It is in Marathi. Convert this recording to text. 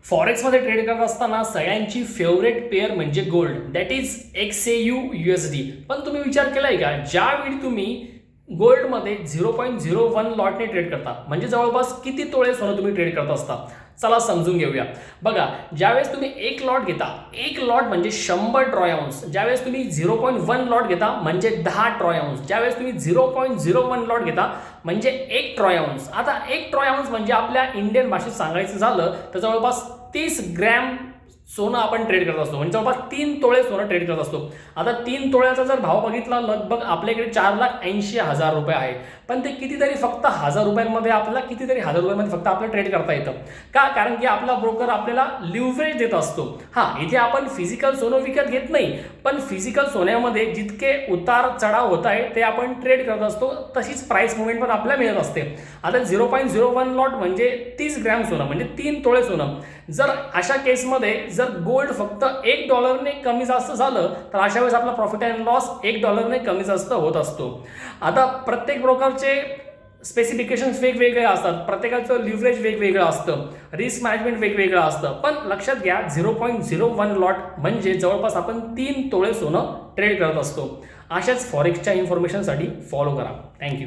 फॉरेक्समध्ये ट्रेड करत असताना सगळ्यांची फेवरेट पेअर म्हणजे gold, that is XAU USD. पण तुम्ही विचार केलाय का, ज्यावेळी तुम्ही गोल्डमध्ये 0.01 लॉटने ट्रेड करता म्हणजे जवळपास किती तोळे सोनं तुम्ही ट्रेड करत असता? चला समजून घेऊया. बघा, ज्यावेळेस तुम्ही एक लॉट घेता, एक लॉट म्हणजे 100 ट्रॉय आउन्स. ज्यावेळेस तुम्ही 0.1 लॉट घेता म्हणजे 10 ट्रॉय आउन्स. ज्यावेळेस तुम्ही 0.01 लॉट घेता म्हणजे 1 ट्रॉय आउन्स. आता 1 ट्रॉय आउन्स म्हणजे आपल्या इंडियन भाषेत सांगायचं झालं तर जवळपास 30 ग्रॅम सोनं आपण ट्रेड करत असतो, म्हणजे जवळपास 3 तोळे सोनं ट्रेड करत असतो. आता 3 तोळ्याचा जर भाव बघितला, लगभग आपल्याकडे 4,80,000 रुपये आहे. पण ते कितीतरी फक्त 1,000 रुपयांमध्ये आपल्याला कितीतरी 1,000 रुपयांमध्ये फक्त आपल्याला ट्रेड करता येतं. का? कारण की आपला ब्रोकर आपल्याला लिव्हरेज देत असतो. हां, इथे आपण फिजिकल सोनं विकत घेत नाही, पण फिजिकल सोन्यामध्ये जितके उतार चढाव होत आहे ते आपण ट्रेड करत असतो. तशीच प्राइस मुवमेंट पण आपल्याला मिळत असते. आता 0.01 लॉट म्हणजे 30 ग्रॅम सोनं म्हणजे 3 तोळे सोनं. जर अशा केसमध्ये जर गोल्ड फक्त $1 कमी जास्त झालं तर अशा वेळेस आपला प्रॉफिट अँड लॉस $1 कमी जास्त होत असतो. आता प्रत्येक ब्रोकरचे स्पेसिफिकेशन्स वेगवेगळे असतात, प्रत्येकाचं लिव्हरेज वेगवेगळं असतं, रिस्क मॅनेजमेंट वेगवेगळं असतं. पण लक्षात घ्या, 0.01 लॉट म्हणजे जवळपास आपण 3 तोळे सोनं ट्रेड करत असतो. अशाच फॉरेक्सच्या इन्फॉर्मेशनसाठी फॉलो करा. थँक्यू.